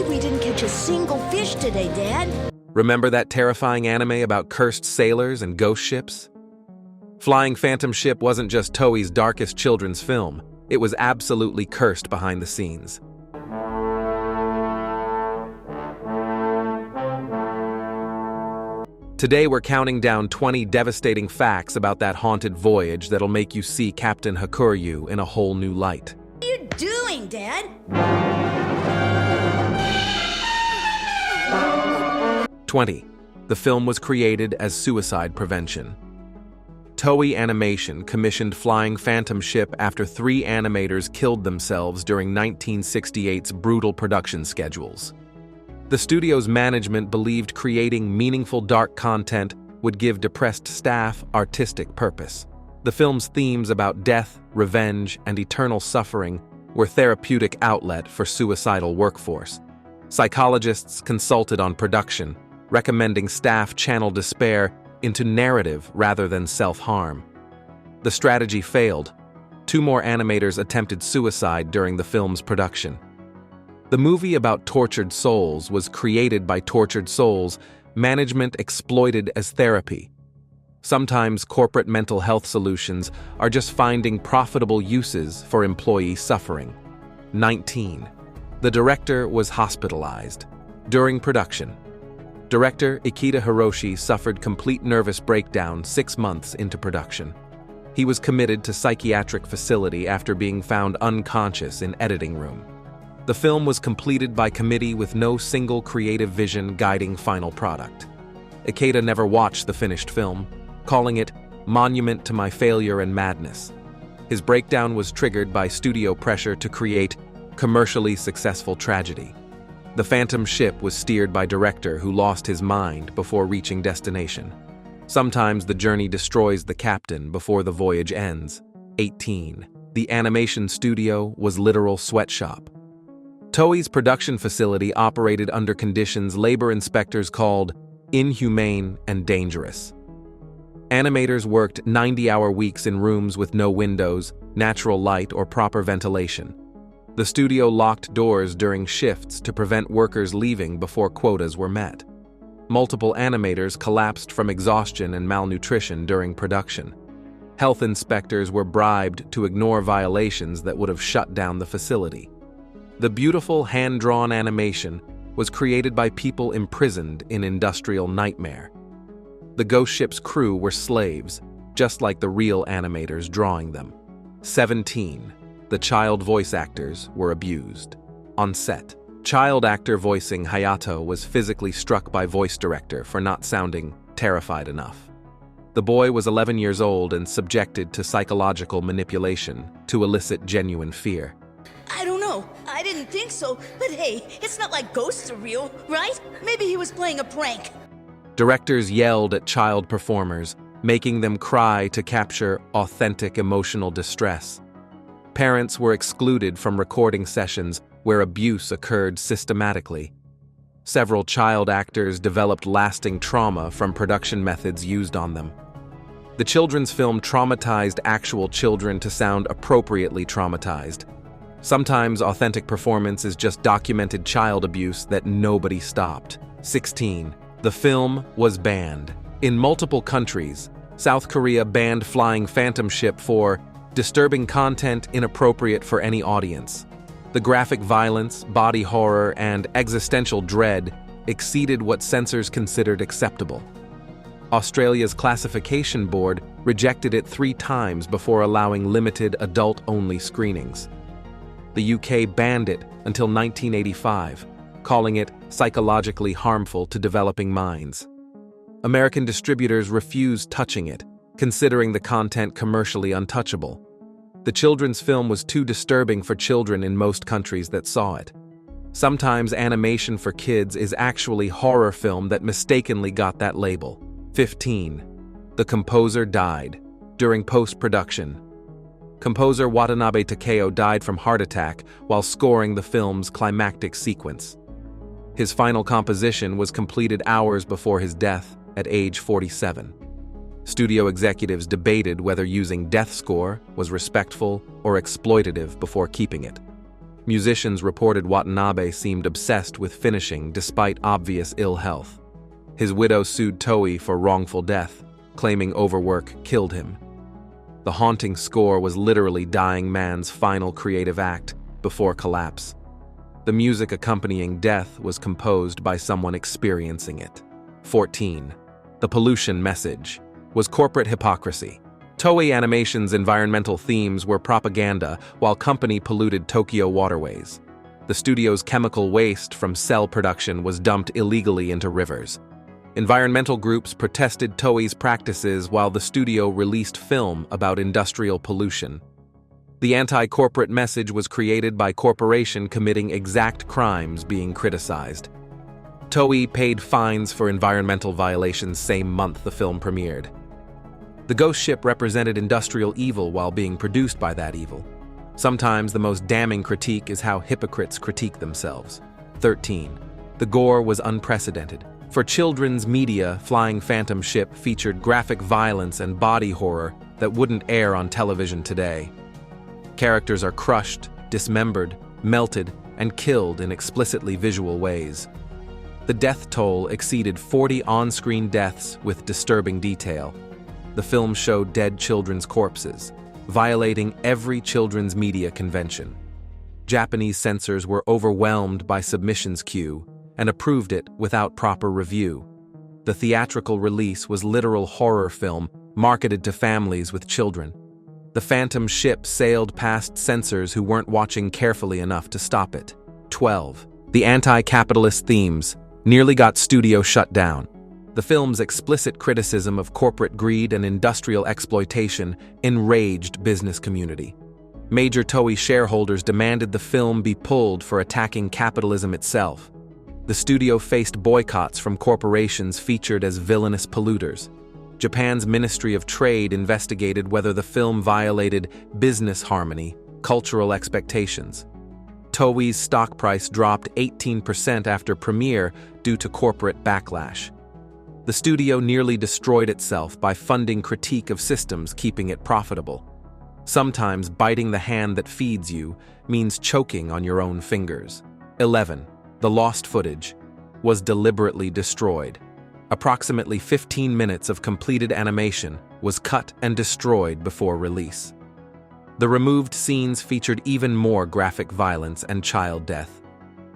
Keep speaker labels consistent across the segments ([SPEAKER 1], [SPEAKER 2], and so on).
[SPEAKER 1] we didn't catch a single fish today, Dad.
[SPEAKER 2] Remember that terrifying anime about cursed sailors and ghost ships? Flying Phantom Ship wasn't just Toei's darkest children's film, it was absolutely cursed behind the scenes. Today we're counting down 20 devastating facts about that haunted voyage that'll make you see Captain Hakuryu in a whole new light.
[SPEAKER 1] What are you doing, Dad?
[SPEAKER 2] 20. The film was created as suicide prevention. Toei Animation commissioned Flying Phantom Ship after 3 animators killed themselves during 1968's brutal production schedules. The studio's management believed creating meaningful dark content would give depressed staff artistic purpose. The film's themes about death, revenge, and eternal suffering were therapeutic outlet for suicidal workforce. Psychologists consulted on production, recommending staff channel despair into narrative rather than self-harm. The strategy failed. 2 more animators attempted suicide during the film's production. The movie about tortured souls was created by tortured souls management exploited as therapy. Sometimes corporate mental health solutions are just finding profitable uses for employee suffering. 19. The director was hospitalized. During production, director Ikeda Hiroshi suffered complete nervous breakdown 6 months into production. He was committed to psychiatric facility after being found unconscious in editing room. The film was completed by committee with no single creative vision guiding final product. Ikeda never watched the finished film, calling it monument to my failure and madness. His breakdown was triggered by studio pressure to create commercially successful tragedy. The Phantom Ship was steered by director who lost his mind before reaching destination. Sometimes the journey destroys the captain before the voyage ends. 18. The animation studio was literal sweatshop. Toei's production facility operated under conditions labor inspectors called inhumane and dangerous. Animators worked 90-hour weeks in rooms with no windows, natural light, or proper ventilation. The studio locked doors during shifts to prevent workers leaving before quotas were met. Multiple animators collapsed from exhaustion and malnutrition during production. Health inspectors were bribed to ignore violations that would have shut down the facility. The beautiful hand-drawn animation was created by people imprisoned in industrial nightmare. The ghost ship's crew were slaves, just like the real animators drawing them. 17. The child voice actors were abused. On set, child actor voicing Hayato was physically struck by voice director for not sounding terrified enough. The boy was 11 years old and subjected to psychological manipulation to elicit genuine fear.
[SPEAKER 1] I don't know. I didn't think so. But hey, it's not like ghosts are real, right? Maybe he was playing a prank.
[SPEAKER 2] Directors yelled at child performers, making them cry to capture authentic emotional distress. Parents were excluded from recording sessions where abuse occurred systematically. Several child actors developed lasting trauma from production methods used on them. The children's film traumatized actual children to sound appropriately traumatized. Sometimes authentic performance is just documented child abuse that nobody stopped. 16. The film was banned. In multiple countries, South Korea banned Flying Phantom Ship for disturbing content inappropriate for any audience. The graphic violence, body horror, and existential dread exceeded what censors considered acceptable. Australia's classification board rejected it 3 times before allowing limited adult-only screenings. The UK banned it until 1985, calling it psychologically harmful to developing minds. American distributors refused touching it, considering the content commercially untouchable. The children's film was too disturbing for children in most countries that saw it. Sometimes animation for kids is actually horror film that mistakenly got that label. 15. The composer died. During post-production, composer Watanabe Takeo died from heart attack while scoring the film's climactic sequence. His final composition was completed hours before his death at age 47. Studio executives debated whether using death score was respectful or exploitative before keeping it. Musicians reported Watanabe seemed obsessed with finishing despite obvious ill health. His widow sued Toei for wrongful death, claiming overwork killed him. The haunting score was literally dying man's final creative act before collapse. The music accompanying death was composed by someone experiencing it. 14. The pollution message was corporate hypocrisy. Toei Animation's environmental themes were propaganda while company polluted Tokyo waterways. The studio's chemical waste from cell production was dumped illegally into rivers. Environmental groups protested Toei's practices while the studio released film about industrial pollution. The anti-corporate message was created by corporation committing exact crimes being criticized. Toei paid fines for environmental violations same month the film premiered. The ghost ship represented industrial evil while being produced by that evil. Sometimes the most damning critique is how hypocrites critique themselves. 13. The gore was unprecedented. For children's media, Flying Phantom Ship featured graphic violence and body horror that wouldn't air on television today. Characters are crushed, dismembered, melted, and killed in explicitly visual ways. The death toll exceeded 40 on-screen deaths with disturbing detail. The film showed dead children's corpses, violating every children's media convention. Japanese censors were overwhelmed by submissions queue and approved it without proper review. The theatrical release was literal horror film marketed to families with children. The Phantom Ship sailed past censors who weren't watching carefully enough to stop it. 12. The anti-capitalist themes nearly got studio shut down. The film's explicit criticism of corporate greed and industrial exploitation enraged business community. Major Toei shareholders demanded the film be pulled for attacking capitalism itself. The studio faced boycotts from corporations featured as villainous polluters. Japan's Ministry of Trade investigated whether the film violated business harmony, cultural expectations. Toei's stock price dropped 18% after premiere due to corporate backlash. The studio nearly destroyed itself by funding critique of systems keeping it profitable. Sometimes biting the hand that feeds you means choking on your own fingers. 11. The lost footage was deliberately destroyed. Approximately 15 minutes of completed animation was cut and destroyed before release. The removed scenes featured even more graphic violence and child death.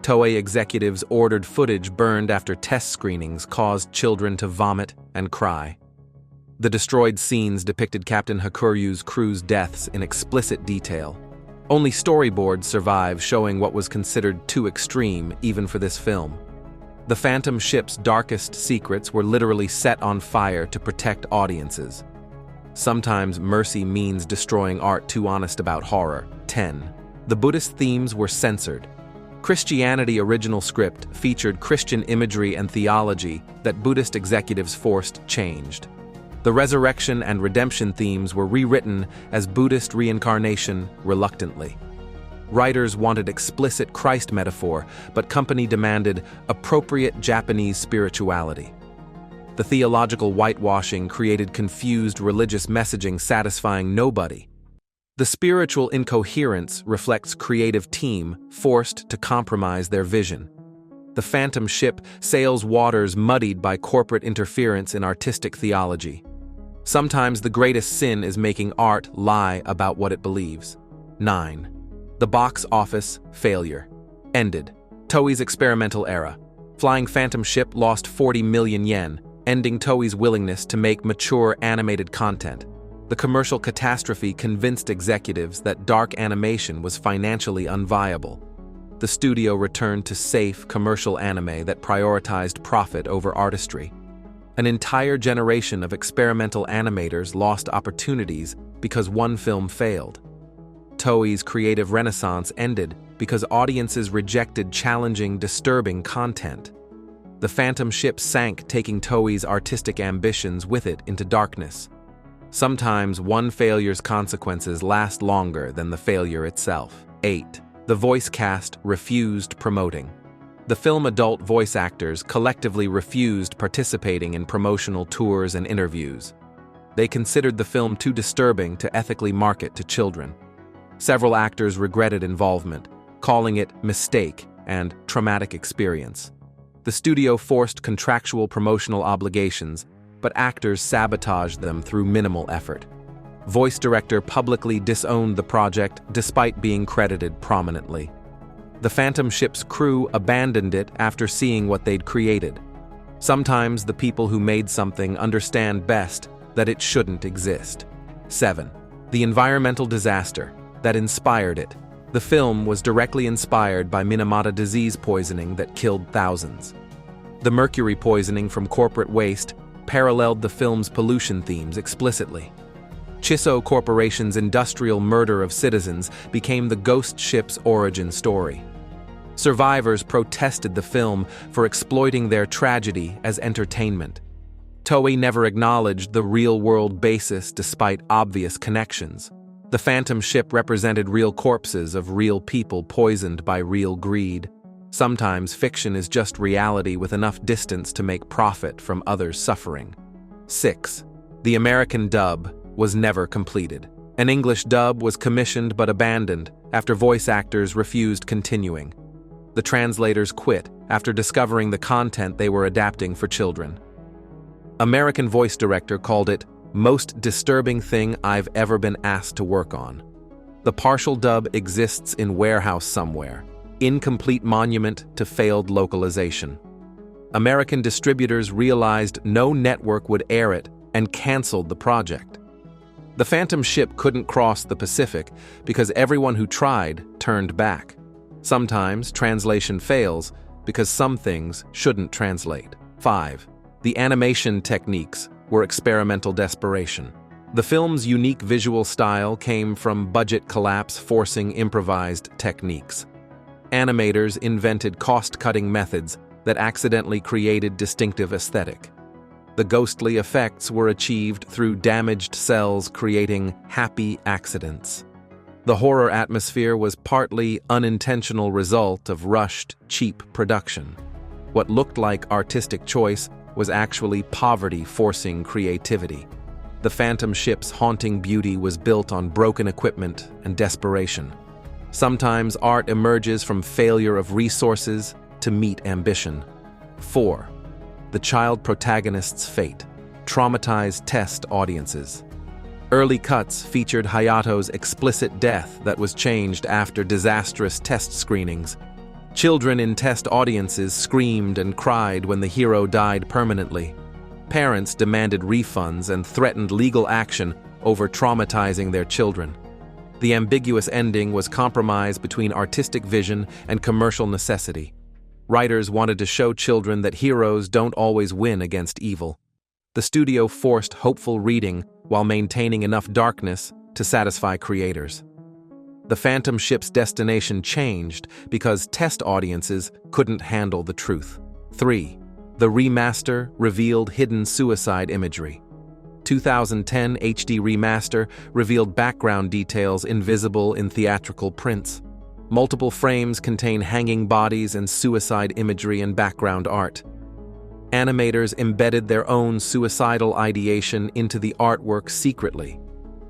[SPEAKER 2] Toei executives ordered footage burned after test screenings caused children to vomit and cry. The destroyed scenes depicted Captain Hakuryu's crew's deaths in explicit detail. Only storyboards survive showing what was considered too extreme even for this film. The Phantom Ship's darkest secrets were literally set on fire to protect audiences. Sometimes mercy means destroying art too honest about horror. 10. The Buddhist themes were censored. Christianity original script featured Christian imagery and theology that Buddhist executives forced changed. The resurrection and redemption themes were rewritten as Buddhist reincarnation reluctantly. Writers wanted explicit Christ metaphor, but company demanded appropriate Japanese spirituality. The theological whitewashing created confused religious messaging satisfying nobody. The spiritual incoherence reflects creative team forced to compromise their vision. The Phantom Ship sails waters muddied by corporate interference in artistic theology. Sometimes the greatest sin is making art lie about what it believes. 9. The box office failure ended. Toei's experimental era. Flying Phantom Ship lost 40 million yen, ending Toei's willingness to make mature animated content. The commercial catastrophe convinced executives that dark animation was financially unviable. The studio returned to safe, commercial anime that prioritized profit over artistry. An entire generation of experimental animators lost opportunities because one film failed. Toei's creative renaissance ended because audiences rejected challenging, disturbing content. The Phantom Ship sank, taking Toei's artistic ambitions with it into darkness. Sometimes one failure's consequences last longer than the failure itself. 8. The voice cast refused promoting. The film adult voice actors collectively refused participating in promotional tours and interviews. They considered the film too disturbing to ethically market to children. Several actors regretted involvement. calling it mistake and traumatic experience. The studio forced contractual promotional obligations, but actors sabotaged them through minimal effort. Voice director publicly disowned the project despite being credited prominently. The Phantom Ship's crew abandoned it after seeing what they'd created. Sometimes the people who made something understand best that it shouldn't exist. 7. The environmental disaster that inspired it. The film was directly inspired by Minamata disease poisoning that killed thousands. The mercury poisoning from corporate waste paralleled the film's pollution themes explicitly. Chiso Corporation's industrial murder of citizens became the ghost ship's origin story. Survivors protested the film for exploiting their tragedy as entertainment. Toei never acknowledged the real-world basis despite obvious connections. The Phantom Ship represented real corpses of real people poisoned by real greed. Sometimes fiction is just reality with enough distance to make profit from others' suffering. 6. The American dub was never completed. An English dub was commissioned but abandoned after voice actors refused continuing. The translators quit after discovering the content they were adapting for children. American voice director called it most disturbing thing I've ever been asked to work on. The partial dub exists in warehouse somewhere, incomplete monument to failed localization. American distributors realized no network would air it and canceled the project. The Phantom Ship couldn't cross the Pacific because everyone who tried turned back. Sometimes translation fails because some things shouldn't translate. 5. The animation techniques were experimental desperation. The film's unique visual style came from budget collapse forcing improvised techniques. Animators invented cost-cutting methods that accidentally created distinctive aesthetic. The ghostly effects were achieved through damaged cells creating happy accidents. The horror atmosphere was partly unintentional result of rushed, cheap production. What looked like artistic choice was actually poverty forcing creativity. The Phantom Ship's haunting beauty was built on broken equipment and desperation. Sometimes art emerges from failure of resources to meet ambition. 4. The child protagonist's fate traumatized test audiences. Early cuts featured Hayato's explicit death that was changed after disastrous test screenings. Children in test audiences screamed and cried when the hero died permanently. Parents demanded refunds and threatened legal action over traumatizing their children. The ambiguous ending was compromise between artistic vision and commercial necessity. Writers wanted to show children that heroes don't always win against evil. The studio forced hopeful reading while maintaining enough darkness to satisfy creators. The Phantom Ship's destination changed because test audiences couldn't handle the truth. 3. The remaster revealed hidden suicide imagery. 2010 HD remaster revealed background details invisible in theatrical prints. Multiple frames contain hanging bodies and suicide imagery and background art. Animators embedded their own suicidal ideation into the artwork secretly.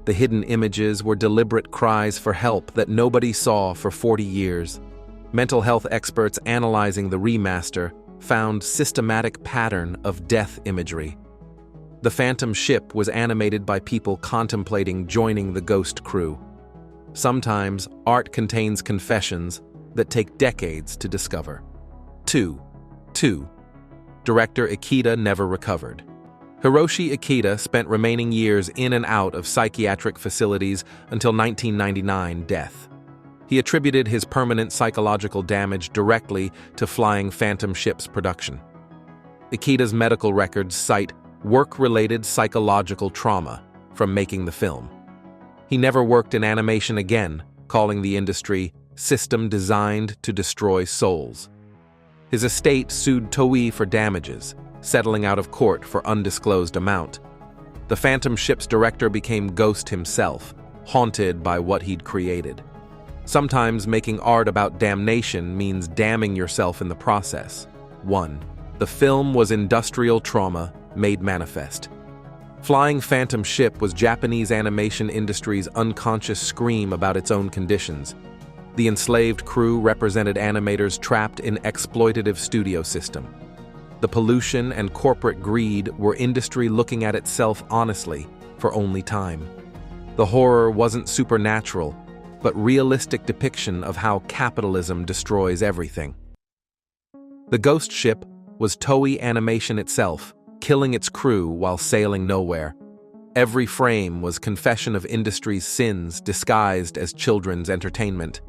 [SPEAKER 2] The hidden images were deliberate cries for help that nobody saw for 40 years. Mental health experts analyzing the remaster found systematic pattern of death imagery. The Phantom Ship was animated by people contemplating joining the ghost crew. Sometimes art contains confessions that take decades to discover. 2. Director Ikeda never recovered. Hiroshi Ikeda spent remaining years in and out of psychiatric facilities until 1999 death. He attributed his permanent psychological damage directly to Flying Phantom Ship's production. Ikeda's medical records cite work-related psychological trauma from making the film. He never worked in animation again, calling the industry system designed to destroy souls. His estate sued Toei for damages, settling out of court for undisclosed amount. The Phantom Ship's director became Ghost himself, haunted by what he'd created. Sometimes making art about damnation means damning yourself in the process. 1. The film was industrial trauma made manifest. Flying Phantom Ship was Japanese animation industry's unconscious scream about its own conditions. The enslaved crew represented animators trapped in exploitative studio system. The pollution and corporate greed were industry looking at itself honestly for only time. The horror wasn't supernatural, but realistic depiction of how capitalism destroys everything. The ghost ship was Toei Animation itself, killing its crew while sailing nowhere. Every frame was confession of industry's sins disguised as children's entertainment.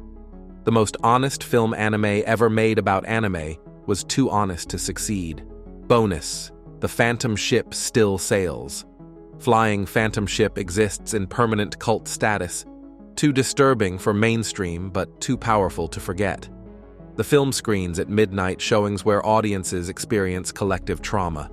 [SPEAKER 2] The most honest film anime ever made about anime was too honest to succeed. Bonus: the Phantom Ship still sails. Flying Phantom Ship exists in permanent cult status, too disturbing for mainstream but too powerful to forget. The film screens at midnight showings where audiences experience collective trauma.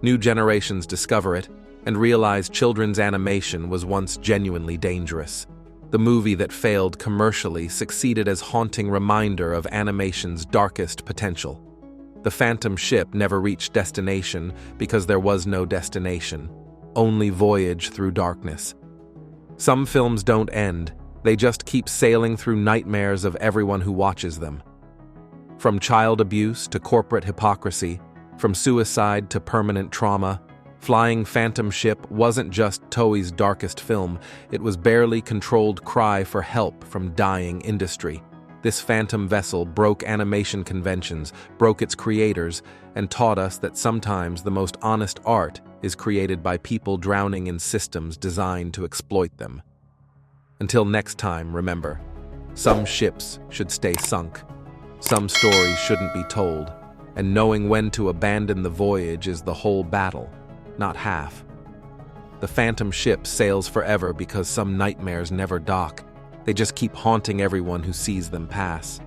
[SPEAKER 2] New generations discover it and realize children's animation was once genuinely dangerous. The movie that failed commercially succeeded as haunting reminder of animation's darkest potential. The Phantom Ship never reached destination because there was no destination, only voyage through darkness. Some films don't end, they just keep sailing through nightmares of everyone who watches them. From child abuse to corporate hypocrisy, from suicide to permanent trauma, Flying Phantom Ship wasn't just Toei's darkest film, it was barely controlled cry for help from dying industry. This phantom vessel broke animation conventions, broke its creators, and taught us that sometimes the most honest art is created by people drowning in systems designed to exploit them. Until next time, remember, some ships should stay sunk, some stories shouldn't be told, and knowing when to abandon the voyage is the whole battle, not half. The Phantom Ship sails forever because some nightmares never dock. They just keep haunting everyone who sees them pass.